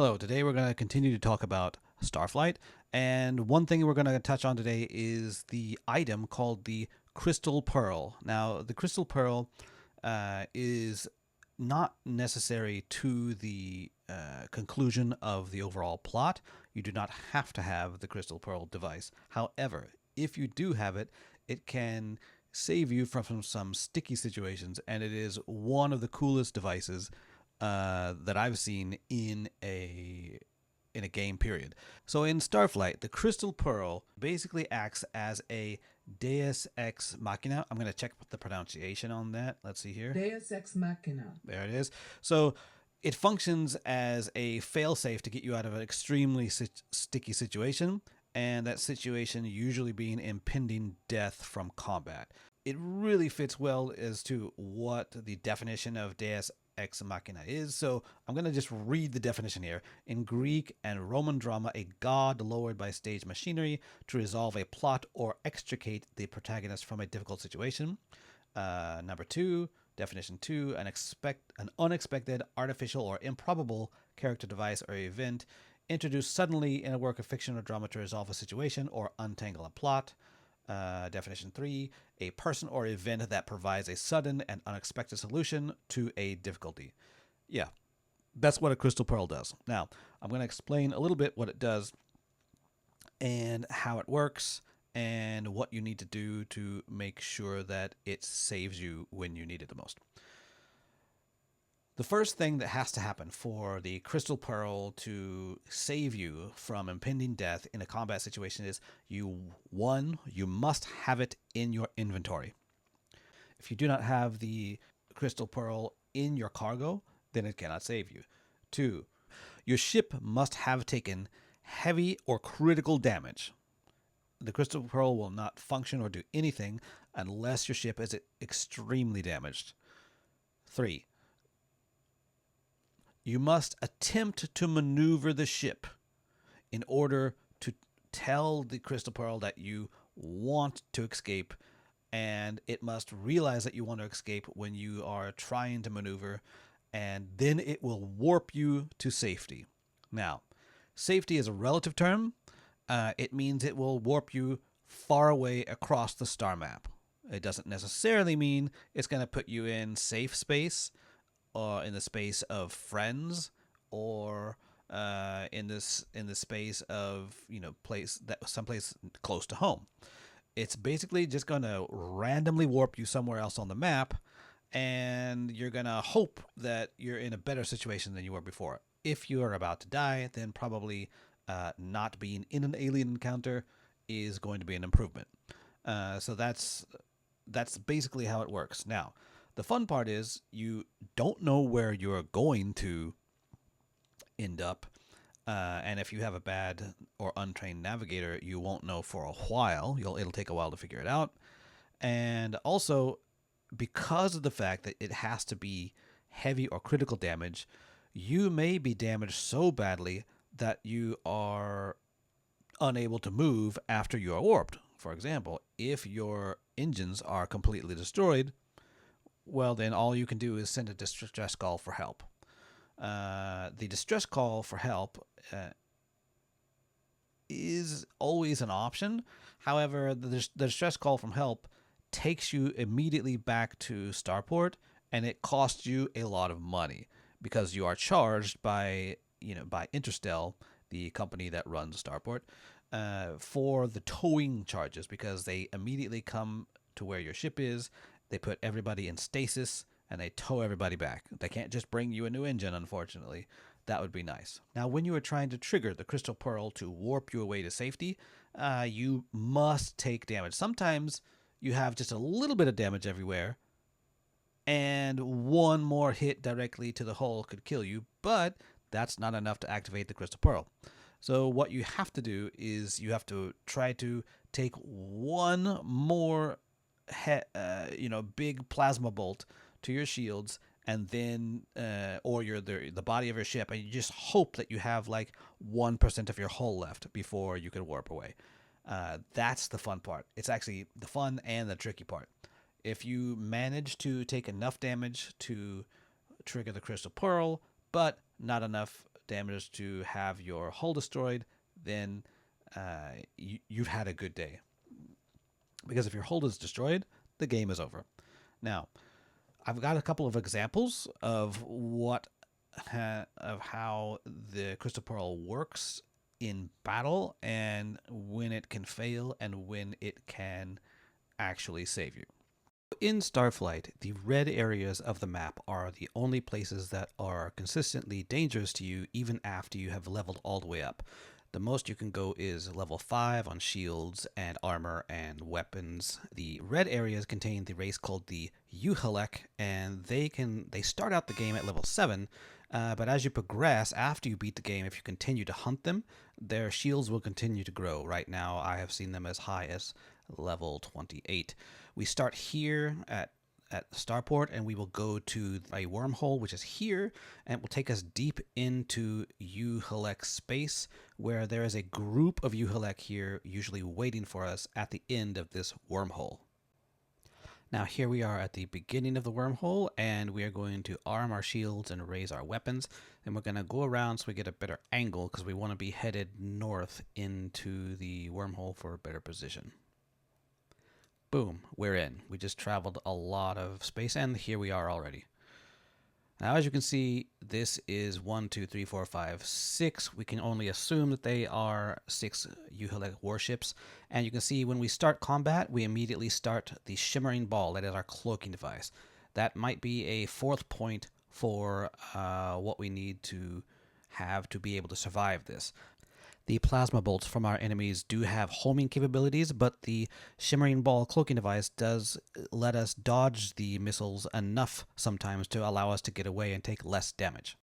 Hello, today we're going to continue to talk about Starflight, and one thing we're going to touch on today is the item called the Crystal Pearl. Now, the Crystal Pearl is not necessary to the conclusion of the overall plot. You do not have to have the Crystal Pearl device. However, if you do have it, it can save you from some sticky situations, and it is one of the coolest devices that I've seen in a game period. So in Starflight, the Crystal Pearl basically acts as a Deus Ex Machina. I'm going to check the pronunciation on that. Let's see here. Deus Ex Machina. There it is. So it functions as a failsafe to get you out of an extremely sticky situation, and that situation usually being impending death from combat. It really fits well as to what the definition of Deus Ex Machina is. So I'm going to just read the definition here. In Greek and Roman drama, a god lowered by stage machinery to resolve a plot or extricate the protagonist from a difficult situation. Number two, definition two, an unexpected, artificial, or improbable character device or event introduced suddenly in a work of fiction or drama to resolve a situation or untangle a plot. Definition three, a person or event that provides a sudden and unexpected solution to a difficulty. Yeah, that's what a Crystal Pearl does. Now, I'm going to explain a little bit what it does and how it works and what you need to do to make sure that it saves you when you need it the most. The first thing that has to happen for the Crystal Pearl to save you from impending death in a combat situation is you must have it in your inventory. If you do not have the Crystal Pearl in your cargo, then it cannot save you. 2, your ship must have taken heavy or critical damage. The Crystal Pearl will not function or do anything unless your ship is extremely damaged. 3, you must attempt to maneuver the ship in order to tell the Crystal Pearl that you want to escape, and it must realize that you want to escape when you are trying to maneuver, and then it will warp you to safety. Now, safety is a relative term. It means it will warp you far away across the star map. It doesn't necessarily mean it's going to put you in safe space, or in the space of friends, or in the space of someplace close to home. It's basically just going to randomly warp you somewhere else on the map, and you're going to hope that you're in a better situation than you were before. If you are about to die, then probably not being in an alien encounter is going to be an improvement. So that's basically how it works. Now, the fun part is you don't know where you're going to end up. And if you have a bad or untrained navigator, you won't know for a while. It'll take a while to figure it out. And also, because of the fact that it has to be heavy or critical damage, you may be damaged so badly that you are unable to move after you are warped. For example, if your engines are completely destroyed, well, then all you can do is send a distress call for help. The distress call for help is always an option. However, the distress call from help takes you immediately back to Starport, and it costs you a lot of money because you are charged by Interstel, the company that runs Starport, for the towing charges, because they immediately come to where your ship is. They put everybody in stasis, and they tow everybody back. They can't just bring you a new engine, unfortunately. That would be nice. Now, when you are trying to trigger the Crystal Pearl to warp you away to safety, you must take damage. Sometimes you have just a little bit of damage everywhere, and one more hit directly to the hull could kill you, but that's not enough to activate the Crystal Pearl. So what you have to do is you have to try to take one more big plasma bolt to your shields, and then or the body of your ship, and you just hope that you have like 1% of your hull left before you can warp away. That's the fun part. It's actually the fun and the tricky part. If you manage to take enough damage to trigger the Crystal Pearl, but not enough damage to have your hull destroyed, then you've had a good day. Because if your hull is destroyed, the game is over. Now, I've got a couple of examples of of how the Crystal Pearl works in battle, and when it can fail and when it can actually save you. In Starflight, the red areas of the map are the only places that are consistently dangerous to you even after you have leveled all the way up. The most you can go is level 5 on shields and armor and weapons. The red areas contain the race called the unheard, and they start out the game at level 7, but as you progress after you beat the game, if you continue to hunt them, their shields will continue to grow. Right now I have seen them as high as level 28. We start here at Starport, and we will go to a wormhole, which is here, and it will take us deep into unheard space, where there is a group of unheard here, usually waiting for us at the end of this wormhole. Now here we are at the beginning of the wormhole, and we are going to arm our shields and raise our weapons, and we're going to go around so we get a better angle, because we want to be headed north into the wormhole for a better position. Boom, we're in. We just traveled a lot of space, and here we are already. Now, as you can see, this is 1, 2, 3, 4, 5, 6. We can only assume that they are 6 unheard warships. And you can see when we start combat, we immediately start the Shimmering ball. That is our cloaking device. That might be a 4th point for what we need to have to be able to survive this. The plasma bolts from our enemies do have homing capabilities, but the Shimmering Ball cloaking device does let us dodge the missiles enough sometimes to allow us to get away and take less damage.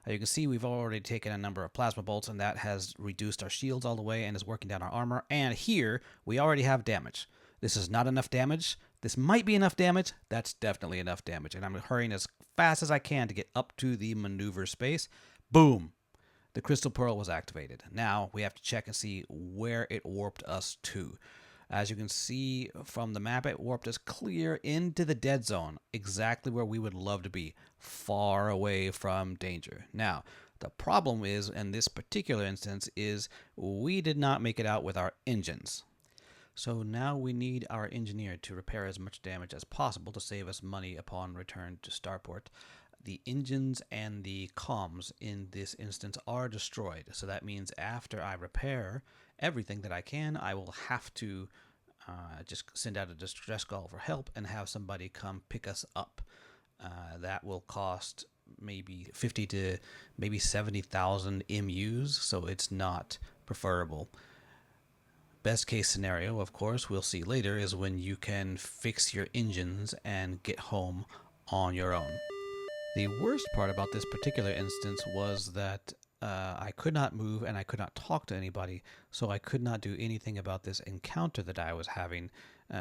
You can see we've already taken a number of plasma bolts, and that has reduced our shields all the way and is working down our armor. And here, we already have damage. This is not enough damage. This might be enough damage. That's definitely enough damage. And I'm hurrying as fast as I can to get up to the maneuver space. Boom! The Crystal Pearl was activated. Now we have to check and see where it warped us to. As you can see from the map, it warped us clear into the dead zone, exactly where we would love to be, far away from danger. Now, the problem is, in this particular instance, is we did not make it out with our engines. So now we need our engineer to repair as much damage as possible to save us money upon return to Starport. The engines and the comms in this instance are destroyed. So that means after I repair everything that I can, I will have to just send out a distress call for help and have somebody come pick us up. That will cost maybe 50 to maybe 70,000 MUs, so it's not preferable. Best case scenario, of course, we'll see later, is when you can fix your engines and get home on your own. The worst part about this particular instance was that I could not move and I could not talk to anybody, so I could not do anything about this encounter that I was having.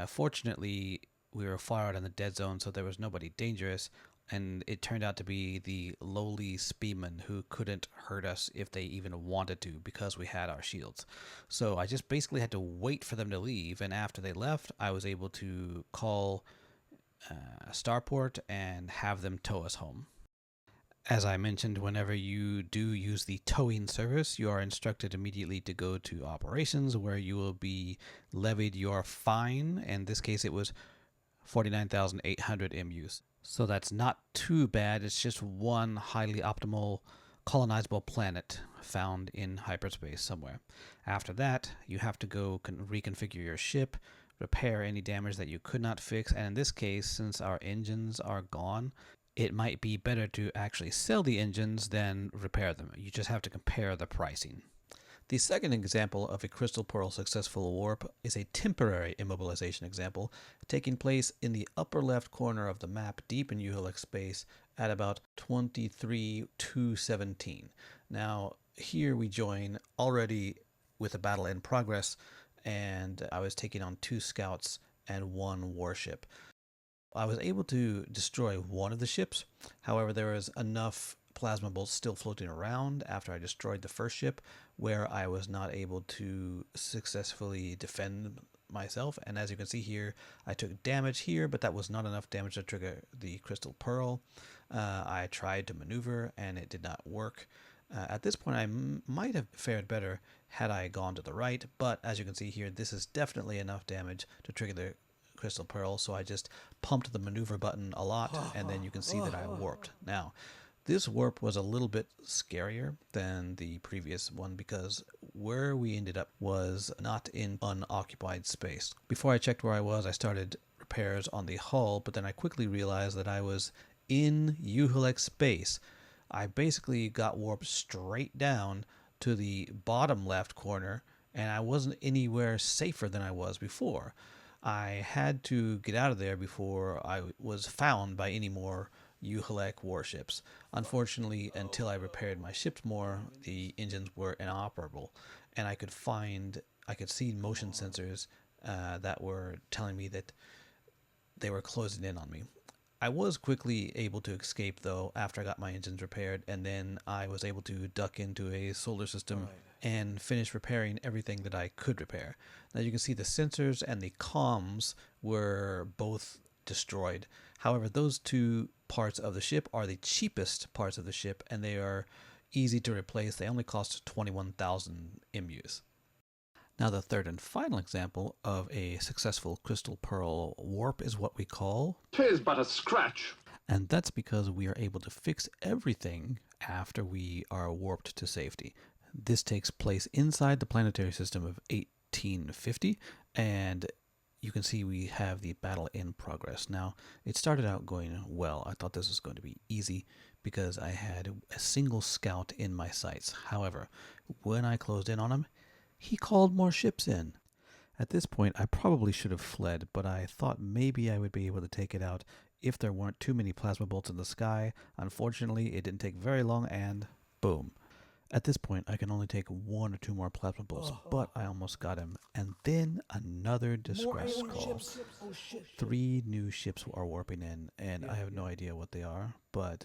Fortunately, we were far out in the dead zone, so there was nobody dangerous, and it turned out to be the lowly speedmen who couldn't hurt us if they even wanted to because we had our shields. So I just basically had to wait for them to leave, and after they left, I was able to call Starport and have them tow us home. As I mentioned, whenever you do use the towing service, you are instructed immediately to go to operations, where you will be levied your fine. In this case, it was 49,800 MUs. So that's not too bad. It's just one highly optimal colonizable planet found in hyperspace somewhere. After that, you have to go reconfigure your ship, repair any damage that you could not fix, and in this case, since our engines are gone, it might be better to actually sell the engines than repair them. You just have to compare the pricing. The second example of a Crystal Pearl successful warp is a temporary immobilization example taking place in the upper left corner of the map deep in unheard space at about 23:217. Now here we join already with a battle in progress, and I was taking on 2 scouts and 1 warship. I was able to destroy one of the ships. However, there was enough plasma bolts still floating around after I destroyed the first ship where I was not able to successfully defend myself. And as you can see here, I took damage here, but that was not enough damage to trigger the Crystal Pearl. I tried to maneuver and it did not work. At this point, I might have fared better had I gone to the right, but as you can see here, this is definitely enough damage to trigger the crystal pearl, so I just pumped the maneuver button a lot, and then you can see that I warped. Now, this warp was a little bit scarier than the previous one because where we ended up was not in unoccupied space. Before I checked where I was, I started repairs on the hull, but then I quickly realized that I was in Uhulek space. I basically got warped straight down to the bottom left corner, and I wasn't anywhere safer than I was before. I had to get out of there before I was found by any more Uhulek warships. Unfortunately, until I repaired my ships more, the engines were inoperable, and I could see motion sensors that were telling me that they were closing in on me. I was quickly able to escape, though, after I got my engines repaired, and then I was able to duck into a solar system and finish repairing everything that I could repair. Now you can see the sensors and the comms were both destroyed. However, those two parts of the ship are the cheapest parts of the ship, and they are easy to replace. They only cost 21,000 MUs. Now the third and final example of a successful crystal pearl warp is what we call 'Tis but a scratch. And that's because we are able to fix everything after we are warped to safety. This takes place inside the planetary system of 1850, and you can see we have the battle in progress. Now, it started out going well. I thought this was going to be easy because I had a single scout in my sights. However, when I closed in on him, he called more ships in. At this point, I probably should have fled, but I thought maybe I would be able to take it out if there weren't too many plasma bolts in the sky. Unfortunately, it didn't take very long, and boom. At this point, I can only take one or two more plasma bolts, but I almost got him. And then another distress call. 3 new ships are warping in, and I have no idea what they are, but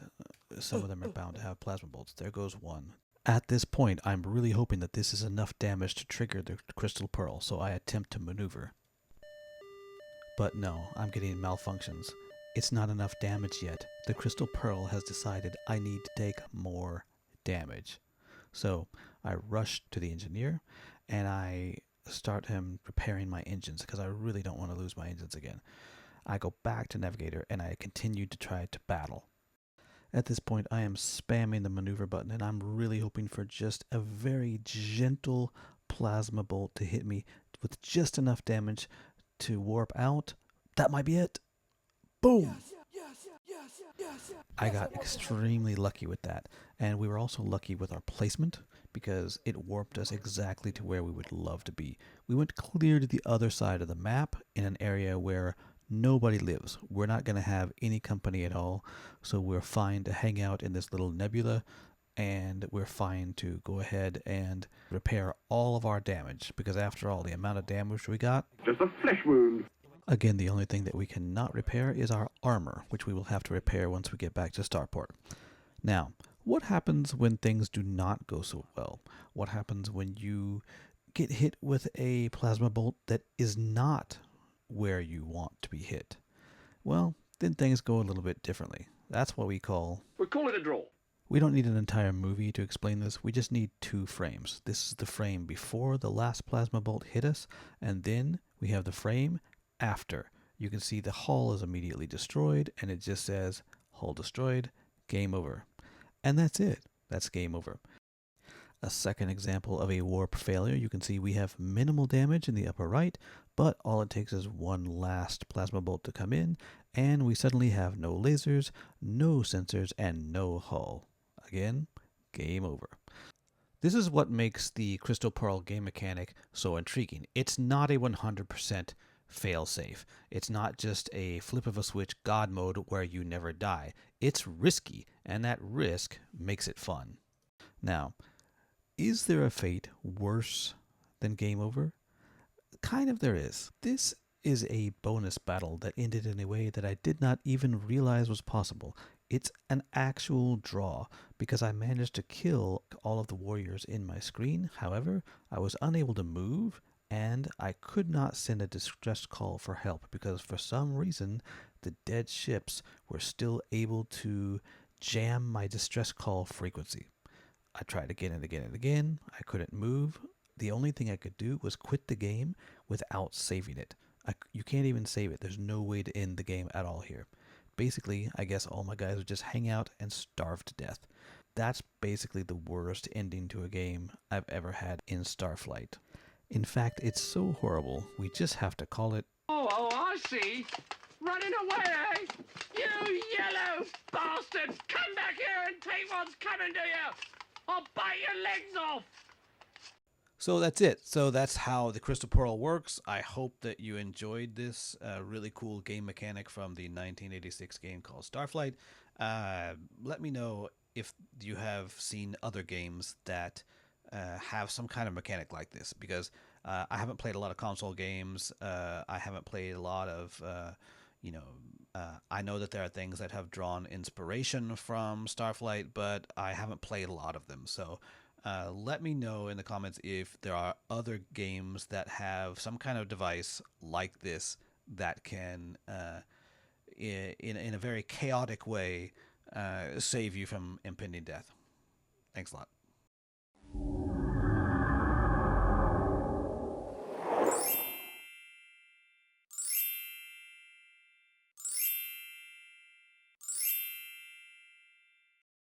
some of them are bound to have plasma bolts. There goes one. At this point, I'm really hoping that this is enough damage to trigger the crystal pearl, so I attempt to maneuver. But no, I'm getting malfunctions. It's not enough damage yet. The crystal pearl has decided I need to take more damage. So I rush to the engineer and I start him repairing my engines because I really don't want to lose my engines again. I go back to navigator and I continue to try to battle. At this point, I am spamming the maneuver button, and I'm really hoping for just a very gentle plasma bolt to hit me with just enough damage to warp out. That might be it. Boom! I got extremely lucky with that, and we were also lucky with our placement because it warped us exactly to where we would love to be. We went clear to the other side of the map in an area where nobody lives. We're not going to have any company at all, so we're fine to hang out in this little nebula, and we're fine to go ahead and repair all of our damage, because after all, the amount of damage we got, Just a flesh wound. again, the only thing that we cannot repair is our armor, which we will have to repair once we get back to Starport. Now, what happens when things do not go so well? What happens when you get hit with a plasma bolt that is not where you want to be hit? Well, then things go a little bit differently. That's what we call... We call it a draw. We don't need an entire movie to explain this. We just need 2 frames. This is the frame before the last plasma bolt hit us, and then we have the frame after. You can see the hull is immediately destroyed, and it just says, hull destroyed, game over. And that's it. That's game over. A second example of a warp failure, you can see we have minimal damage in the upper right, but all it takes is one last plasma bolt to come in, and we suddenly have no lasers, no sensors, and no hull. Again, game over. This is what makes the Crystal Pearl game mechanic so intriguing. It's not a 100% fail-safe. It's not just a flip of a switch God mode where you never die. It's risky, and that risk makes it fun. Now, is there a fate worse than game over? Kind of there is. This is a bonus battle that ended in a way that I did not even realize was possible. It's an actual draw because I managed to kill all of the warriors in my screen. However, I was unable to move and I could not send a distress call for help because for some reason the dead ships were still able to jam my distress call frequency. I tried again and again and again. I couldn't move. The only thing I could do was quit the game without saving it. You can't even save it. There's no way to end the game at all here. Basically, I guess all my guys would just hang out and starve to death. That's basically the worst ending to a game I've ever had in Starflight. In fact, it's so horrible, we just have to call it. Oh, I see. Running away, eh? You yellow bastard! Come back here and take what's coming to you! I'll bite your legs off! So that's it. So that's how the Crystal Pearl works. I hope that you enjoyed this really cool game mechanic from the 1986 game called Starflight. Let me know if you have seen other games that have some kind of mechanic like this, because I haven't played a lot of console games. I haven't played a lot of, I know that there are things that have drawn inspiration from Starflight, but I haven't played a lot of them. So let me know in the comments if there are other games that have some kind of device like this that can, in a very chaotic way, save you from impending death. Thanks a lot.